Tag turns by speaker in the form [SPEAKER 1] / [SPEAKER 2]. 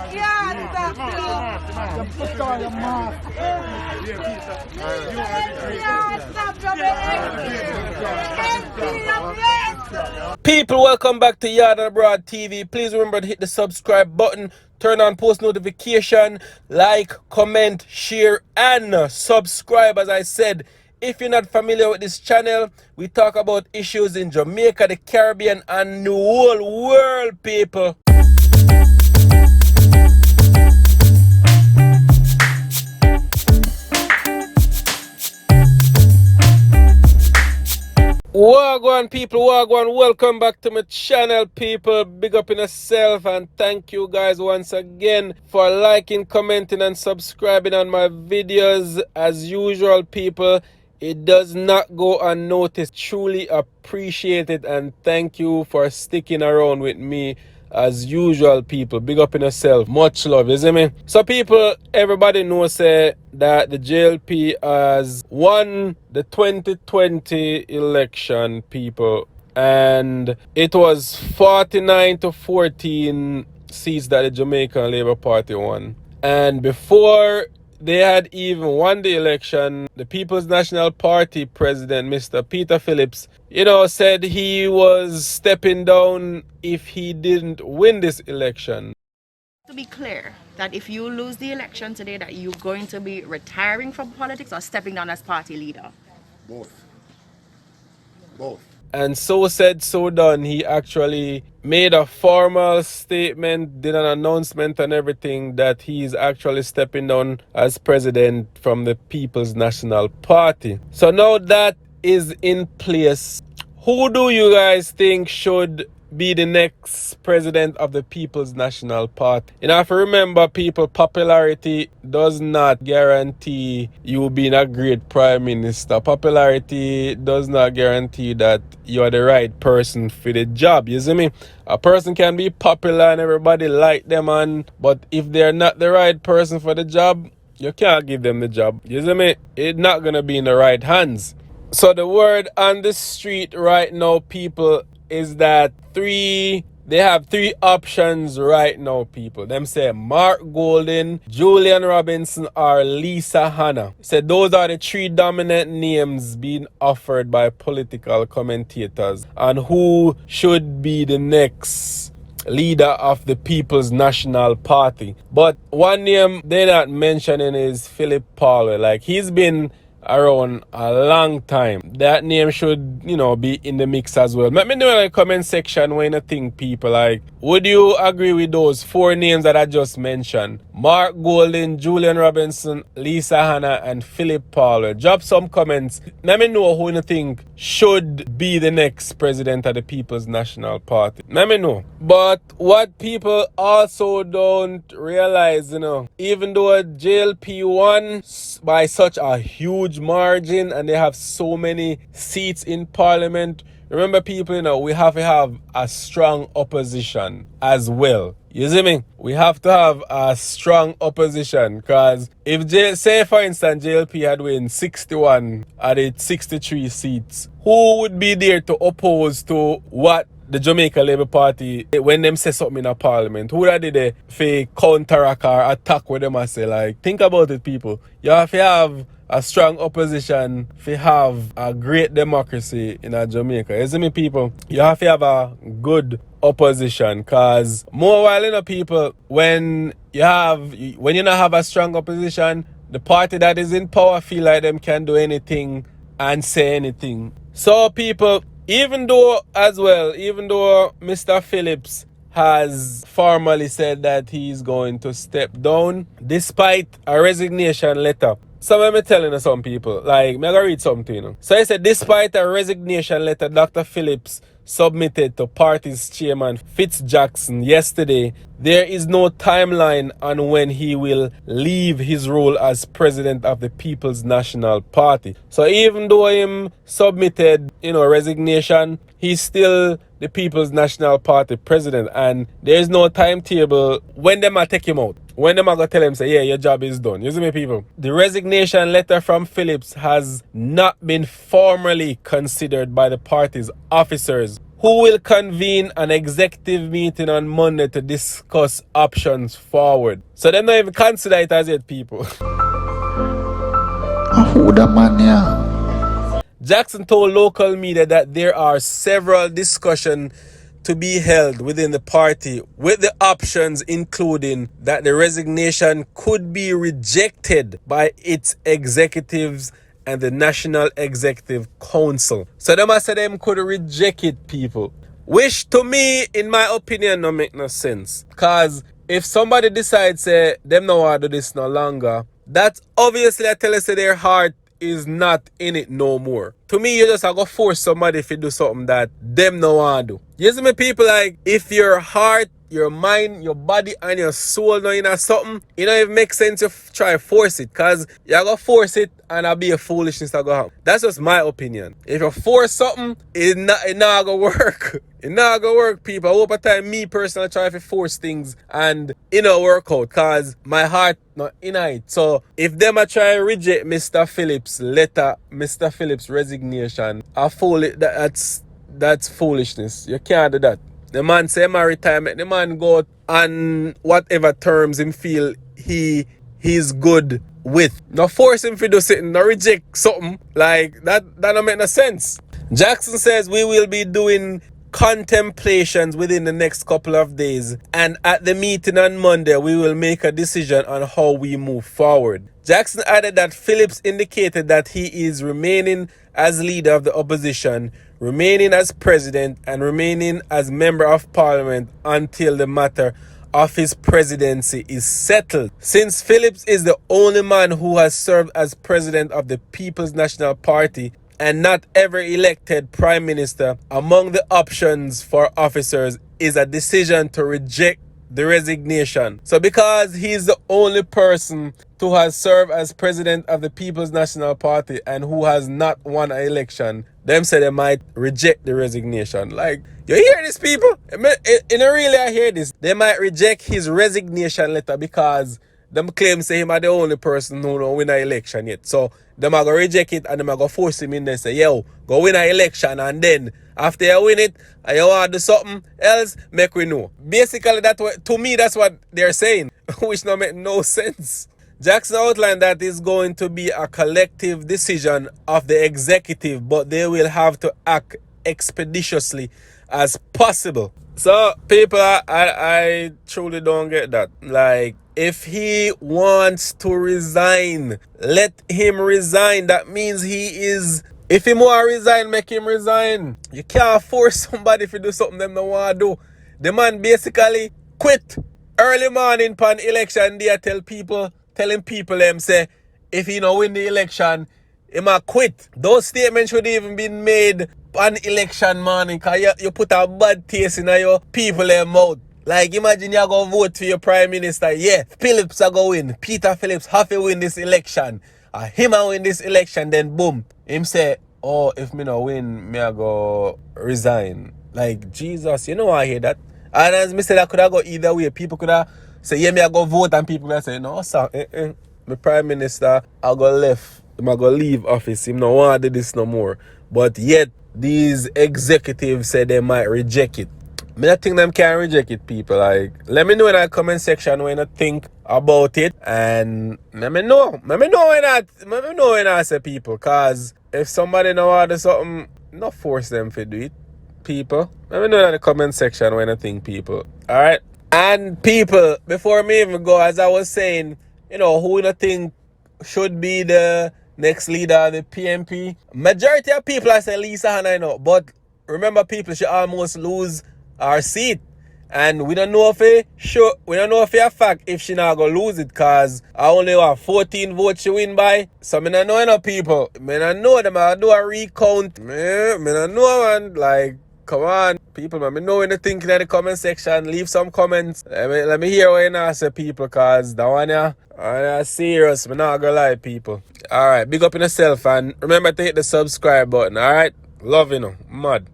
[SPEAKER 1] can't stop you.
[SPEAKER 2] Put on your mask.
[SPEAKER 1] Can't stop you.
[SPEAKER 3] People, welcome back to Yard and Abroad TV. Please remember to hit the subscribe button, turn on post notification, like, comment, share, and subscribe. As I said, if you're not familiar with this channel, we talk about issues in Jamaica, the Caribbean, and the whole world, people. Wagwan people, wagwan, welcome back to my channel, people. Big up in yourself, and thank you guys once again for liking, commenting, and subscribing on my videos. As usual, people, it does not go unnoticed. Truly appreciate it, and thank you for sticking around with me. As usual, people, big up in yourself. Much love, you see me? So, people, everybody knows that the JLP has won the 2020 election, people. And it was 49-14 seats that the Jamaican Labour Party won. And before they had even won the election, the People's National Party president, Mr. Peter Phillips, said he was stepping down if he didn't win this election.
[SPEAKER 4] To be clear, that if you lose the election today, that you're going to be retiring from politics or stepping down as party leader?
[SPEAKER 2] Both.
[SPEAKER 3] And so said, so done. He actually made a formal statement, did an announcement and everything that he's actually stepping down as president from the People's National Party. So now that is in place, who do you guys think should be the next president of the People's National Party? You have to remember, people, popularity does not guarantee you being a great prime minister. Popularity does not guarantee that you are the right person for the job. You see me? A person can be popular and everybody like them, but if they're not the right person for the job, you can't give them the job. You see me? It's not gonna be in the right hands. So the word on the street right now, people, is that they have three options right now, people. Them say Mark Golding, Julian Robinson, or Lisa Hanna. So those are the three dominant names being offered by political commentators on who should be the next leader of the People's National Party. But one name they're not mentioning is Phillip Paulwell. Like, he's been around a long time. That name should, be in the mix as well. Let me know in the comment section when you think, people. Like, would you agree with those four names that I just mentioned? Mark Golding, Julian Robinson, Lisa Hanna, and Phillip Paulwell. Drop some comments. Let me know who you think should be the next president of the People's National Party. Let me know. But what people also don't realize, even though JLP won by such a huge margin and they have so many seats in parliament, remember, people, we have to have a strong opposition as well. You see me? We have to have a strong opposition, because if, say for instance, JLP had win 61 out of 63 seats, who would be there to oppose to what the Jamaica Labour Party, when them say something in a parliament? Who are they for counteract or attack what them I say? Like, think about it, people. You have to have a strong opposition to have a great democracy in Jamaica. You see me, people? You have to have a good opposition, because more while, people, when you not have a strong opposition, the party that is in power feel like them can do anything and say anything. So, people, even though Mr. Phillips has formally said that he's going to step down, despite a resignation letter. So let me telling you some people, like, I'm going to read something. So he said, despite a resignation letter Dr. Phillips submitted to party's chairman Fitz Jackson yesterday, there is no timeline on when he will leave his role as president of the People's National Party. So even though him submitted, resignation, he's still the People's National Party president, and there's no timetable when them are take him out. When them are going to tell him, say, yeah, your job is done. You see me, people? The resignation letter from Phillips has not been formally considered by the party's officers who will convene an executive meeting on Monday to discuss options forward. So they don't even consider it as yet, people.
[SPEAKER 2] Who the man yeah?
[SPEAKER 3] Jackson told local media that there are several discussions to be held within the party, with the options including that the resignation could be rejected by its executives and the National Executive Council. So them I said them could reject it, people. Which to me, in my opinion, don't make no sense. Cause if somebody decides say them no want to do this no longer, that's obviously I tell us that their heart is not in it no more. To me, you just have to force somebody to do something that them no want to do. You see me, people, like, if your heart, your mind, your body, and your soul not in something, it don't even make sense to try to force it. Because you're going to force it and it'll be a foolishness that go happen. That's just my opinion. If you force something, it not going to work. It not going to work, people. I hope at time me personally try to force things and it don't work out. Because my heart not in it. So if them a try to reject Mr. Phillips' letter, Mr. Phillips' resignation, I fool it, that's foolishness. You can't do that. The man say my retirement, the man go on whatever terms him feel he's good with. Now force him to do something, now reject something. Like that don't make no sense. Jackson says we will be doing contemplations within the next couple of days, and at the meeting on Monday we will make a decision on how we move forward. Jackson added that Phillips indicated that he is remaining as leader of the opposition, remaining as president, and remaining as member of parliament until the matter of his presidency is settled. Since Phillips is the only man who has served as president of the People's National Party and not ever elected prime minister, among the options for officers is a decision to reject the resignation. So because he's the only person who has served as president of the People's National Party and who has not won an election, them say they might reject the resignation. Like, you hear this, people? In really I hear this. They might reject his resignation letter because them claim say him are the only person who don't win an election yet. So them are gonna reject it and them are gonna force him in there and say, yo, go win an election, and then after you win it and you want to do something else, make we know. Basically, to me, that's what they're saying, which don't make no sense. Jackson outlined that it's going to be a collective decision of the executive, but they will have to act expeditiously as possible. So, people, I truly don't get that. Like, if he wants to resign, let him resign. That means he is... If he want to resign, make him resign. You can't force somebody to do something them don't want to do. The man basically quit early morning pan election day, telling people them say, if he don't win the election, he might quit. Those statements should even been made on election morning, because you put a bad taste in your people them mouth. Like, imagine you go vote for your prime minister. Yeah, Phillips are going to win. Peter Phillips have to win this election. Him a win this election, then boom. Him say, oh, if me no win, me I go resign. Like, Jesus, you know I hear that. And as me said, I could have go either way. People could have say, yeah, me I go vote, and people could have say, no, sir, my prime minister, I go left. Him I go leave office. Him no want to do this no more. But yet, these executives say they might reject it. I don't think them can reject it, people. Like, let me know in the comment section when you think about it, and let me know. Let me know when I say, people, because if somebody know how to do something, not force them to do it, people. Let me know in the comment section when you think, people. All right. And people, before me even go, as I was saying, who you think should be the next leader of the PNP? Majority of people I say Lisa Hanna, but remember, people, she almost lose our seat, and we don't know if a fact if she not gonna lose it, because I only have 14 votes she win by. So me not know people. Me not know them. I do a recount. Me not know, man. Like, come on, people, man. Me know when you think in the comment section. Leave some comments. Let me hear what you say, people, because that one yeah, serious. Me not gonna lie, people. Alright, big up in yourself, and remember to hit the subscribe button. Alright, love mad.